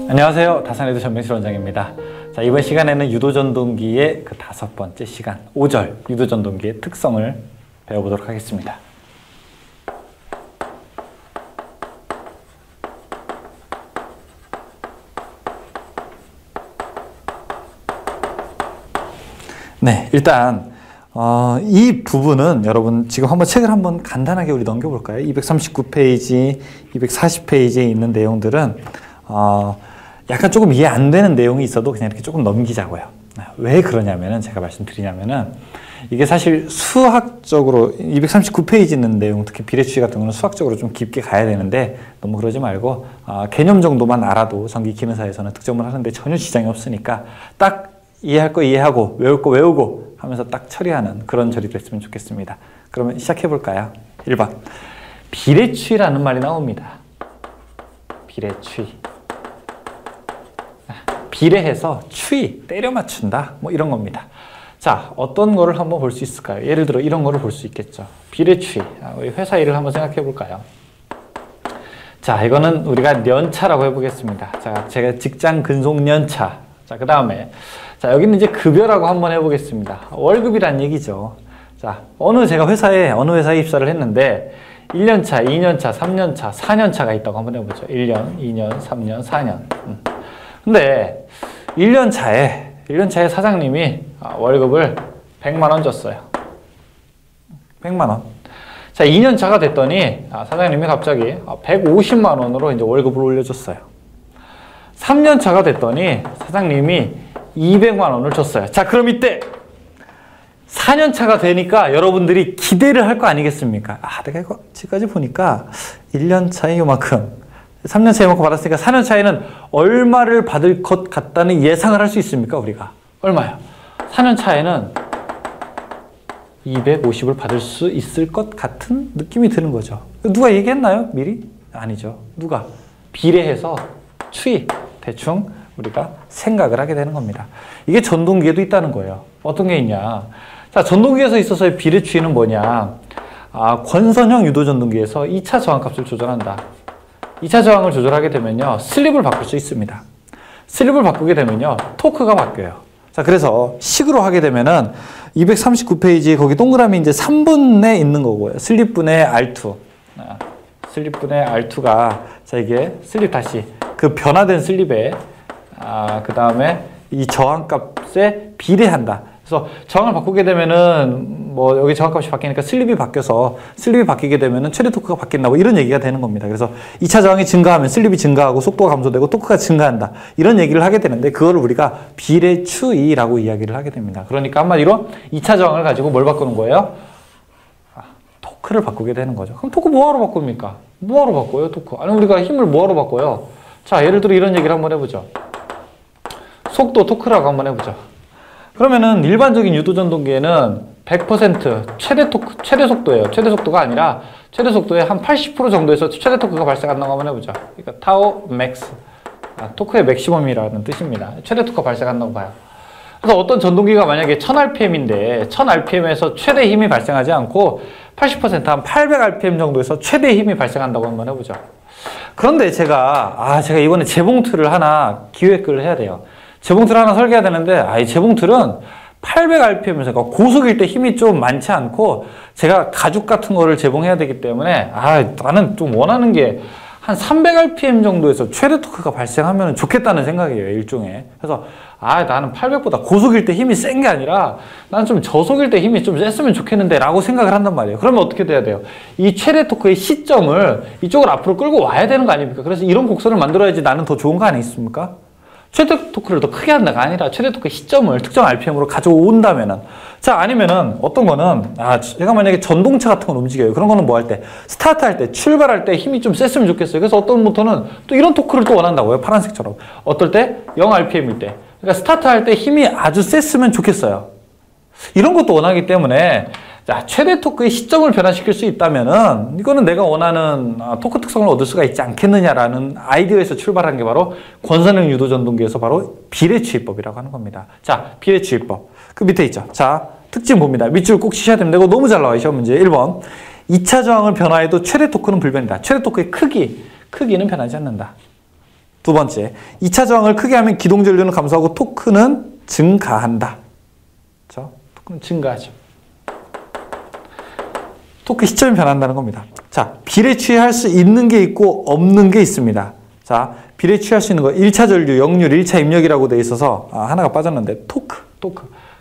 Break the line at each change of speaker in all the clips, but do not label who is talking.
안녕하세요. 다산에드 전명실 원장입니다. 자, 이번 시간에는 유도전동기의 그 5번째 시간 5절 유도전동기의 특성을 배워보도록 하겠습니다. 네, 일단 이 부분은 여러분 지금 한번 책을 한번 간단하게 우리 넘겨볼까요? 239페이지, 240페이지에 있는 내용들은 약간 조금 이해 안 되는 내용이 있어도 그냥 이렇게 조금 넘기자고요. 왜 그러냐면은 제가 말씀드리냐면은 이게 사실 수학적으로 239페이지 있는 내용, 특히 비례추이 같은 거는 수학적으로 좀 깊게 가야 되는데 너무 그러지 말고 개념 정도만 알아도 전기 기능사에서는 득점을 하는데 전혀 지장이 없으니까 딱 이해할 거 이해하고 외울 거 외우고 하면서 딱 처리하는 그런 처리도 했으면 좋겠습니다. 그러면 시작해 볼까요? 1번 비례추이라는 말이 나옵니다. 비례추이. 비례해서 추이, 때려 맞춘다 뭐 이런 겁니다. 자, 어떤 거를 한번 볼 수 있을까요? 예를 들어 이런 거를 볼 수 있겠죠. 비례추이. 우리 회사 일을 한번 생각해 볼까요? 자, 이거는 우리가 년차라고 해보겠습니다. 자, 제가 직장 근속 년차. 자, 그 다음에 자, 여기는 이제 급여라고 한번 해보겠습니다. 월급이란 얘기죠. 자, 어느 회사에 입사를 했는데 1년차, 2년차, 3년차, 4년차가 있다고 한번 해보죠. 1년, 2년, 3년, 4년. 근데 1년차에 사장님이 월급을 100만 원 줬어요. 100만 원. 자, 2년차가 됐더니 사장님이 갑자기 150만 원으로 이제 월급을 올려줬어요. 3년차가 됐더니 사장님이 200만 원을 줬어요. 자, 그럼 이때 4년차가 되니까 여러분들이 기대를 할 거 아니겠습니까? 내가 이거 지금까지 보니까 1년차에 요만큼, 3년차에 요만큼 받았으니까 4년차에는 얼마를 받을 것 같다는 예상을 할 수 있습니까? 우리가. 얼마요? 4년차에는 250을 받을 수 있을 것 같은 느낌이 드는 거죠. 누가 얘기했나요? 미리? 아니죠. 누가? 비례해서 추이. 대충 우리가 생각을 하게 되는 겁니다. 이게 전동기에도 있다는 거예요. 어떤 게 있냐. 자, 전동기에서 있어서의 비례추이는 뭐냐. 권선형 유도전동기에서 2차 저항값을 조절한다. 2차 저항을 조절하게 되면요, 슬립을 바꿀 수 있습니다. 슬립을 바꾸게 되면요, 토크가 바뀌어요. 자, 그래서 식으로 하게 되면은 239페이지 거기 동그라미 이제 3분에 있는 거고요. 슬립분의 R2. 슬립분의 R2가, 자, 이게 슬립 다시 그 변화된 슬립에 그 다음에 이 저항값에 비례한다. 그래서 저항을 바꾸게 되면은 뭐 여기 저항값이 바뀌니까 슬립이 바뀌어서 슬립이 바뀌게 되면은 최대 토크가 바뀐다 뭐 이런 얘기가 되는 겁니다. 그래서 2차 저항이 증가하면 슬립이 증가하고 속도가 감소되고 토크가 증가한다. 이런 얘기를 하게 되는데 그걸 우리가 비례추이라고 이야기를 하게 됩니다. 그러니까 한마디로 2차 저항을 가지고 뭘 바꾸는 거예요? 토크를 바꾸게 되는 거죠. 그럼 토크 뭐하러 바꿉니까? 뭐하러 바꿔요, 토크? 아니, 우리가 힘을 뭐하러 바꿔요? 자, 예를 들어 이런 얘기를 한번 해보죠. 속도 토크라고 한번 해보죠. 그러면은 일반적인 유도전동기에는 100% 최대 토크, 최대 속도예요. 최대 속도가 아니라 최대 속도의 한 80% 정도에서 최대 토크가 발생한다고 한번 해보죠. 그러니까 타우 맥스. 토크의 맥시멈이라는 뜻입니다. 최대 토크가 발생한다고 봐요. 그래서 어떤 전동기가 만약에 1000rpm인데 1000rpm에서 최대 힘이 발생하지 않고 80% 한 800rpm 정도에서 최대 힘이 발생한다고 한번 해보죠. 그런데 제가 이번에 재봉틀을 하나 기획을 해야 돼요. 재봉틀을 하나 설계해야 되는데 이 재봉틀은 800rpm에서 그러니까 고속일 때 힘이 좀 많지 않고 제가 가죽 같은 거를 재봉해야 되기 때문에 나는 좀 원하는 게 한 300rpm 정도에서 최대 토크가 발생하면 좋겠다는 생각이에요, 일종의. 그래서 나는 800보다 고속일 때 힘이 센 게 아니라 나는 좀 저속일 때 힘이 좀 셌으면 좋겠는데 라고 생각을 한단 말이에요. 그러면 어떻게 돼야 돼요? 이 최대 토크의 시점을 이쪽을 앞으로 끌고 와야 되는 거 아닙니까? 그래서 이런 곡선을 만들어야지 나는 더 좋은 거 아니겠습니까? 최대 토크를 더 크게 한다가 아니라 최대 토크의 시점을 특정 RPM으로 가져온다면은, 자, 아니면은 어떤 거는 제가 만약에 전동차 같은 걸 움직여요. 그런 거는 뭐 할 때, 스타트 할 때, 출발할 때 힘이 좀 셌으면 좋겠어요. 그래서 어떤 모터는 또 이런 토크를 또 원한다고요. 파란색처럼. 어떨 때 0rpm일 때, 그러니까 스타트 할 때 힘이 아주 셌으면 좋겠어요. 이런 것도 원하기 때문에 자, 최대 토크의 시점을 변화시킬 수 있다면은 이거는 내가 원하는 토크 특성을 얻을 수가 있지 않겠느냐라는 아이디어에서 출발한 게 바로 권선형 유도전동기에서 바로 비례추이법이라고 하는 겁니다. 자, 비례추이법. 그 밑에 있죠. 자, 특징 봅니다. 밑줄 꼭 치셔야 됩니다. 이거 너무 잘 나와요. 시험 문제 1번. 2차 저항을 변화해도 최대 토크는 불변이다. 최대 토크의 크기는 변하지 않는다. 두 번째, 2차 저항을 크게 하면 기동 전류는 감소하고 토크는 증가한다. 그렇죠? 토크는 증가하죠. 토크 시점이 변한다는 겁니다. 자, 비례 취할 수 있는 게 있고 없는 게 있습니다. 자, 비례 취할 수 있는 거 1차 전류, 역률, 1차 입력이라고 돼 있어서 하나가 빠졌는데 토크.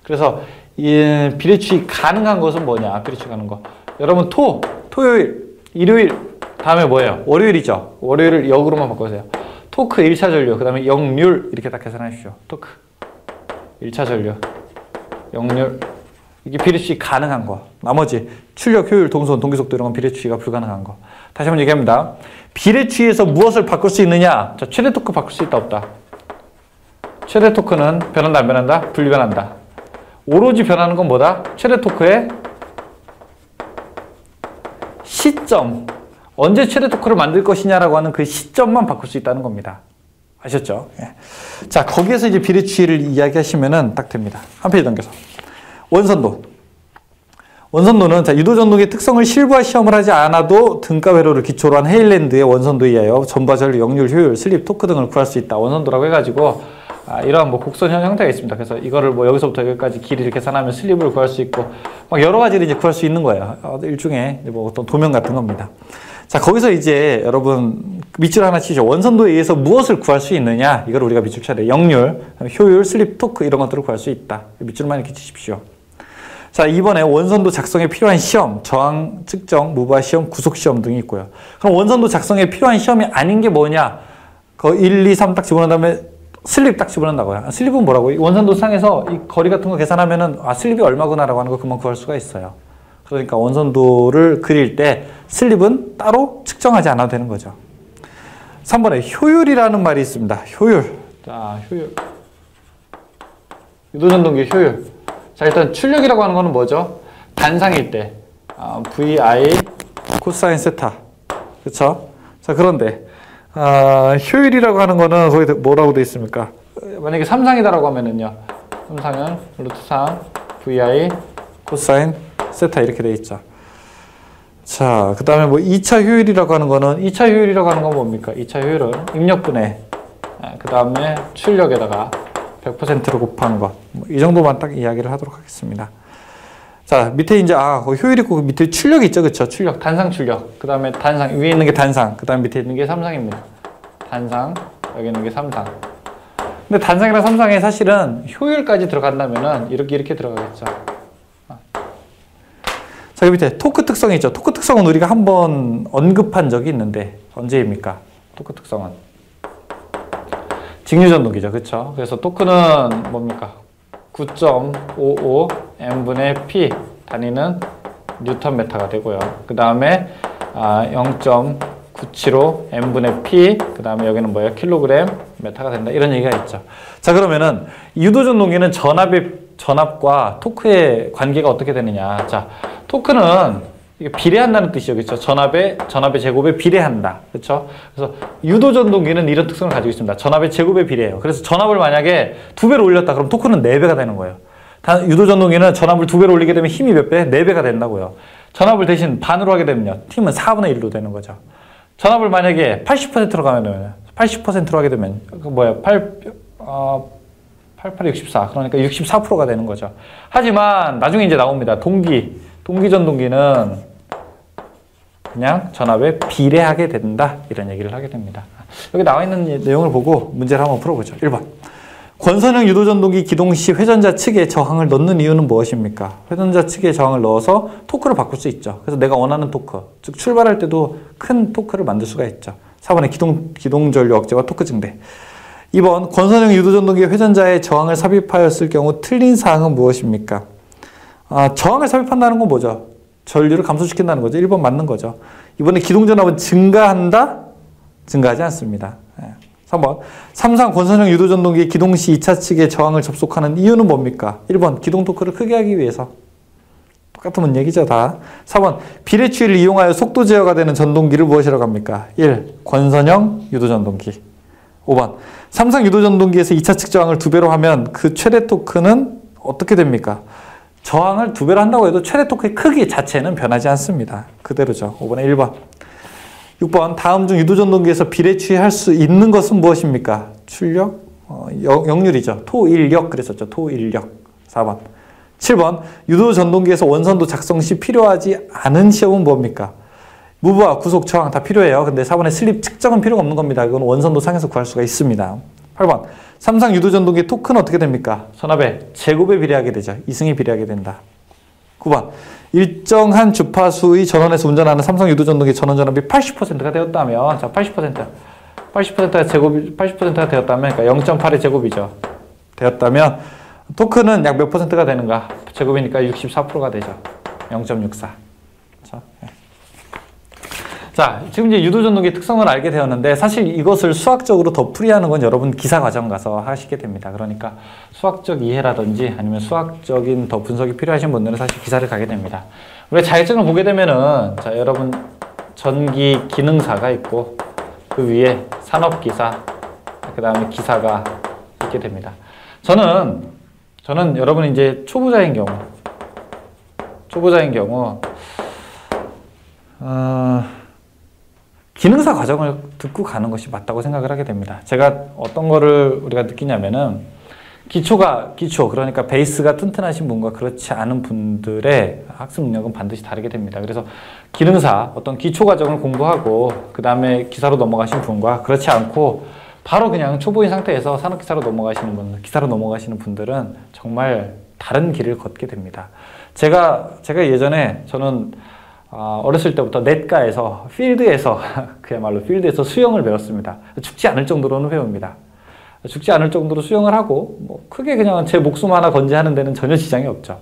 그래서 이 비례 취 가능한 것은 뭐냐? 비례 취 가능한 거. 여러분 토요일, 일요일 다음에 뭐예요? 월요일이죠. 월요일을 역으로만 바꿔주세요. 토크 1차 전류, 그 다음에 역률 이렇게 딱 계산하십시오. 토크 1차 전류, 역률 이게 비례 취 가능한 거. 나머지 출력, 효율, 동선, 동기속도 이런 건 비례 취가 불가능한 거. 다시 한번 얘기합니다. 비례 취에서 무엇을 바꿀 수 있느냐? 자, 최대 토크 바꿀 수 있다 없다? 최대 토크는 변한다 안 변한다? 불변한다. 오로지 변하는 건 뭐다? 최대 토크의 시점. 언제 최대 토크를 만들 것이냐라고 하는 그 시점만 바꿀 수 있다는 겁니다. 아셨죠? 예. 자, 거기에서 이제 비례 취를 이야기하시면은 딱 됩니다. 한 페이지 넘겨서. 원선도는 자, 유도전동의 특성을 실부화 시험을 하지 않아도 등가 회로를 기초로 한 헤일랜드의 원선도에 의하여 전바 전류, 역률, 효율, 슬립, 토크 등을 구할 수 있다. 원선도라고 해가지고 이러한 뭐 곡선형 형태가 있습니다. 그래서 이거를 뭐 여기서부터 여기까지 길이를 계산하면 슬립을 구할 수 있고 막 여러 가지를 이제 구할 수 있는 거예요. 일종의 뭐 어떤 도면 같은 겁니다. 자, 거기서 이제 여러분 밑줄 하나 치죠. 원선도에 의해서 무엇을 구할 수 있느냐? 이걸 우리가 밑줄 쳐야 돼요. 역률, 효율, 슬립, 토크 이런 것들을 구할 수 있다. 밑줄만 이렇게 치십시오. 자, 이번에 원선도 작성에 필요한 시험, 저항 측정, 무바 시험, 구속 시험 등이 있고요. 그럼 원선도 작성에 필요한 시험이 아닌 게 뭐냐? 그 1, 2, 3 딱 집어넣은 다음에 슬립 딱 집어넣는다고요. 슬립은 뭐라고? 원선도 상에서 이 거리 같은 거 계산하면은 슬립이 얼마구나라고 하는 거 그만 구할 수가 있어요. 그러니까 원선도를 그릴 때 슬립은 따로 측정하지 않아도 되는 거죠. 3번에 효율이라는 말이 있습니다. 효율. 자, 효율. 유도전동기 효율. 자, 일단 출력이라고 하는 거는 뭐죠? 단상일 때 VI 코사인 세타. 그쵸? 자, 그런데 효율이라고 하는 거는 거기 뭐라고 돼 있습니까? 만약에 3상이다라고 하면은요. 3상은 루트 3 VI 코사인 세타 이렇게 돼 있죠. 자, 그 다음에 뭐 2차 효율이라고 하는 거는 2차 효율이라고 하는 건 뭡니까? 2차 효율은 입력분의 그 다음에 출력에다가 100%로 곱한 것. 이 정도만 딱 이야기를 하도록 하겠습니다. 자, 밑에 이제 효율 있고 밑에 출력이 있죠. 그쵸? 출력, 단상 출력. 그 다음에 단상, 위에 있는 게 단상. 그 다음에 밑에 있는 게 삼상입니다. 단상, 여기 있는 게 삼상. 근데 단상이랑 삼상에 사실은 효율까지 들어간다면은 이렇게 들어가겠죠. 자, 여기 밑에 토크 특성이 있죠. 토크 특성은 우리가 한번 언급한 적이 있는데 언제입니까? 토크 특성은 직류전동기죠. 그쵸? 그래서 토크는 뭡니까? 9.55 M분의 P 단위는 뉴턴 메타가 되고요. 그 다음에 0.975 M분의 P 그 다음에 여기는 뭐예요? 킬로그램 메타가 된다. 이런 얘기가 있죠. 자, 그러면은 유도전동기는 전압과 토크의 관계가 어떻게 되느냐. 자, 토크는 이게 비례한다는 뜻이죠. 그렇죠? 전압의 제곱에 비례한다. 그렇죠? 그래서 유도전동기는 이런 특성을 가지고 있습니다. 전압의 제곱에 비례해요. 그래서 전압을 만약에 2배로 올렸다 그럼 토크는 4배가 되는 거예요. 유도전동기는 전압을 2배로 올리게 되면 힘이 몇 배? 4배가 된다고요. 전압을 대신 반으로 하게 되면요. 힘은 4분의 1로 되는 거죠. 전압을 만약에 80%로 가면 80%로 하게 되면 뭐야? 88, 64. 그러니까 64%가 되는 거죠. 하지만 나중에 이제 나옵니다. 동기전동기는 그냥 전압에 비례하게 된다. 이런 얘기를 하게 됩니다. 여기 나와 있는 내용을 보고 문제를 한번 풀어보죠. 1번. 권선형 유도전동기 기동 시 회전자 측에 저항을 넣는 이유는 무엇입니까? 회전자 측에 저항을 넣어서 토크를 바꿀 수 있죠. 그래서 내가 원하는 토크, 즉 출발할 때도 큰 토크를 만들 수가 있죠. 4번에 기동전류 억제와 토크 증대. 2번. 권선형 유도전동기 회전자에 저항을 삽입하였을 경우 틀린 사항은 무엇입니까? 저항을 삽입한다는 건 뭐죠? 전류를 감소시킨다는 거죠. 1번 맞는 거죠. 이번에 기동전압은 증가한다? 증가하지 않습니다. 3번. 3상 권선형 유도전동기 기동 시 2차 측에 저항을 접속하는 이유는 뭡니까? 1번. 기동 토크를 크게 하기 위해서. 똑같은 얘기죠, 다. 4번. 비례추이를 이용하여 속도 제어가 되는 전동기를 무엇이라고 합니까? 1. 권선형 유도전동기. 5번. 3상 유도전동기에서 2차 측 저항을 2배로 하면 그 최대 토크는 어떻게 됩니까? 저항을 2배로 한다고 해도 최대 토크의 크기 자체는 변하지 않습니다. 그대로죠. 5번에 1번. 6번 다음 중 유도전동기에서 비례 추이할 수 있는 것은 무엇입니까? 출력, 역률이죠. 토인력 그랬었죠. 토인력. 4번. 7번 유도전동기에서 원선도 작성 시 필요하지 않은 시험은 뭡니까? 무브와 구속, 저항 다 필요해요. 근데 4번에 슬립 측정은 필요가 없는 겁니다. 이건 원선도 상에서 구할 수가 있습니다. 8번 삼상 유도전동기 토크는 어떻게 됩니까? 전압의 제곱에 비례하게 되죠. 이승에 비례하게 된다. 9번 일정한 주파수의 전원에서 운전하는 삼성 유도전동기 전원 전압이 80%가 되었다면, 자 80%가 제곱이 80%가 되었다면, 그러니까 0.8의 제곱이죠. 되었다면 토크는 약 몇 퍼센트가 되는가? 제곱이니까 64%가 되죠. 0.64. 자, 지금 이제 유도전동기의 특성을 알게 되었는데, 사실 이것을 수학적으로 더 풀이하는 건 여러분 기사 과정 가서 하시게 됩니다. 그러니까 수학적 이해라든지 아니면 수학적인 더 분석이 필요하신 분들은 사실 기사를 가게 됩니다. 우리가 자격증을 보게 되면은, 자, 여러분 전기 기능사가 있고 그 위에 산업기사, 그 다음에 기사가 있게 됩니다. 저는 여러분이 이제 초보자인 경우 기능사 과정을 듣고 가는 것이 맞다고 생각을 하게 됩니다. 제가 어떤 거를 우리가 느끼냐면은 기초, 그러니까 베이스가 튼튼하신 분과 그렇지 않은 분들의 학습 능력은 반드시 다르게 됩니다. 그래서 기능사, 어떤 기초 과정을 공부하고 그 다음에 기사로 넘어가신 분과 그렇지 않고 바로 그냥 초보인 상태에서 산업기사로 기사로 넘어가시는 분들은 정말 다른 길을 걷게 됩니다. 제가 예전에 저는 어렸을 때부터 넷가에서 그야말로 필드에서 수영을 배웠습니다. 죽지 않을 정도로는 배웁니다. 죽지 않을 정도로 수영을 하고 뭐 크게 그냥 제 목숨 하나 건지하는 데는 전혀 지장이 없죠.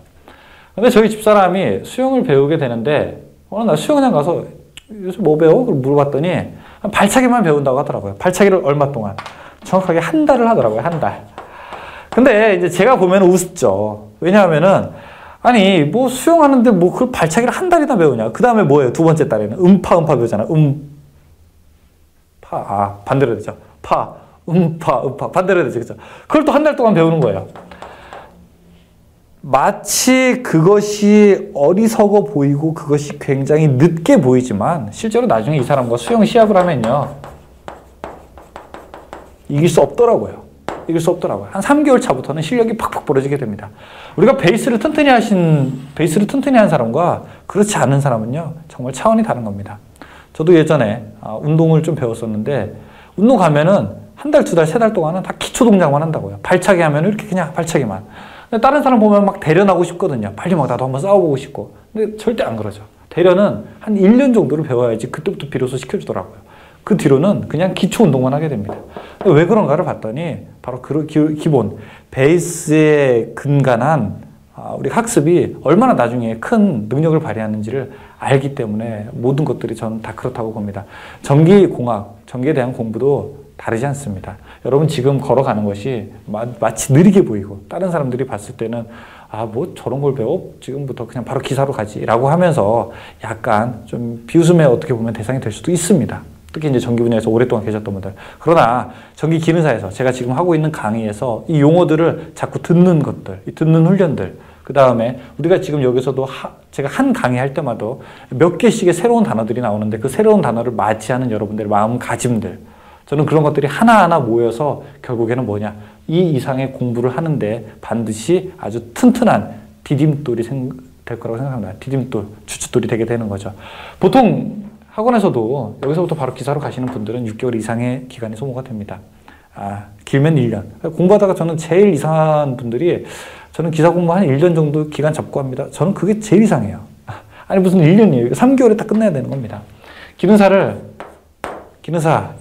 근데 저희 집사람이 수영을 배우게 되는데 어느 날 수영장 가서 요즘 뭐 배워? 물어봤더니 발차기만 배운다고 하더라고요. 발차기를 얼마 동안? 정확하게 한 달을 하더라고요. 한 달. 근데 이제 제가 보면 우습죠. 왜냐하면은 아니 뭐 수영하는데 뭐 그 발차기를 한 달이나 배우냐. 그 다음에 뭐예요? 두 번째 달에는 음파 배우잖아. 반대로 되죠. 음파 반대로 되죠. 그죠? 그걸 또 한 달 동안 배우는 거예요. 마치 그것이 어리석어 보이고 그것이 굉장히 늦게 보이지만 실제로 나중에 이 사람과 수영 시합을 하면요 이길 수 없더라고요. 한 3개월 차부터는 실력이 팍팍 벌어지게 됩니다. 우리가 베이스를 튼튼히 한 사람과 그렇지 않은 사람은요 정말 차원이 다른 겁니다. 저도 예전에 운동을 좀 배웠었는데 운동 가면은 한 달, 두 달, 세 달 동안은 다 기초 동작만 한다고요. 발차기 하면 이렇게 그냥 발차기만. 근데 다른 사람 보면 막 대련하고 싶거든요. 빨리 막 나도 한번 싸워보고 싶고. 근데 절대 안 그러죠. 대련은 한 1년 정도를 배워야지 그때부터 비로소 시켜주더라고요. 그 뒤로는 그냥 기초 운동만 하게 됩니다. 왜 그런가를 봤더니 바로 그 기본 베이스에 근간한 우리 학습이 얼마나 나중에 큰 능력을 발휘하는지를 알기 때문에 모든 것들이 저는 다 그렇다고 봅니다. 전기공학, 전기에 대한 공부도 다르지 않습니다. 여러분 지금 걸어가는 것이 마치 느리게 보이고 다른 사람들이 봤을 때는 뭐 저런 걸 배워? 지금부터 그냥 바로 기사로 가지 라고 하면서 약간 좀 비웃음의 어떻게 보면 대상이 될 수도 있습니다. 특히 이제 전기 분야에서 오랫동안 계셨던 분들. 그러나 전기 기능사에서 제가 지금 하고 있는 강의에서 이 용어들을 자꾸 듣는 것들, 이 듣는 훈련들, 그 다음에 우리가 지금 여기서도 제가 한 강의할 때마다 몇 개씩의 새로운 단어들이 나오는데 그 새로운 단어를 맞이하는 여러분들의 마음가짐들, 저는 그런 것들이 하나하나 모여서 결국에는 뭐냐, 이 이상의 공부를 하는데 반드시 아주 튼튼한 디딤돌이 될 거라고 생각합니다. 디딤돌, 주춧돌이 되게 되는 거죠. 보통 학원에서도 여기서부터 바로 기사로 가시는 분들은 6개월 이상의 기간이 소모가 됩니다. 길면 1년. 공부하다가 저는 제일 이상한 분들이 저는 기사 공부 한 1년 정도 기간 잡고 합니다. 저는 그게 제일 이상해요. 아니 무슨 1년이에요. 3개월에 딱 끝내야 되는 겁니다. 기능사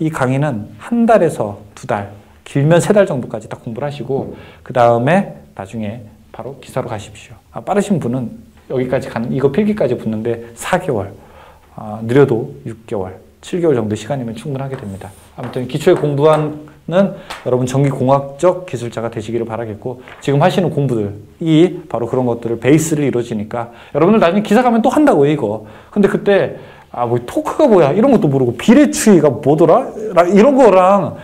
이 강의는 한 달에서 두 달, 길면 세 달 정도까지 딱 공부를 하시고 그 다음에 나중에 바로 기사로 가십시오. 빠르신 분은 여기까지 이거 필기까지 붙는데 4개월, 느려도 6개월, 7개월 정도 시간이면 충분하게 됩니다. 아무튼 기초에 공부하는 여러분 전기공학적 기술자가 되시기를 바라겠고, 지금 하시는 공부들이 바로 그런 것들을 베이스를 이루어지니까 여러분들 나중에 기사 가면 또 한다고요 이거. 근데 그때 뭐 토크가 뭐야 이런 것도 모르고 비례추이가 뭐더라 이런 거랑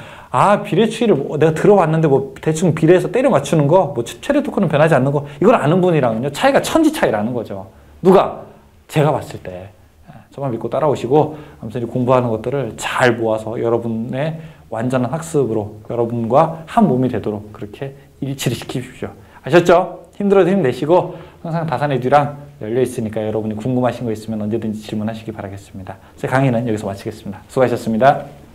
비례추이를 내가 들어봤는데 뭐 대충 비례해서 때려 맞추는 거, 뭐 최대 토크는 변하지 않는 거, 이걸 아는 분이랑은요 차이가 천지 차이라는 거죠. 누가? 제가 봤을 때 저만 믿고 따라오시고 아무튼 이 공부하는 것들을 잘 모아서 여러분의 완전한 학습으로 여러분과 한 몸이 되도록 그렇게 일치를 시키십시오. 아셨죠? 힘들어도 힘내시고 항상 다산에듀랑 열려 있으니까 여러분이 궁금하신 거 있으면 언제든지 질문하시기 바라겠습니다. 제 강의는 여기서 마치겠습니다. 수고하셨습니다.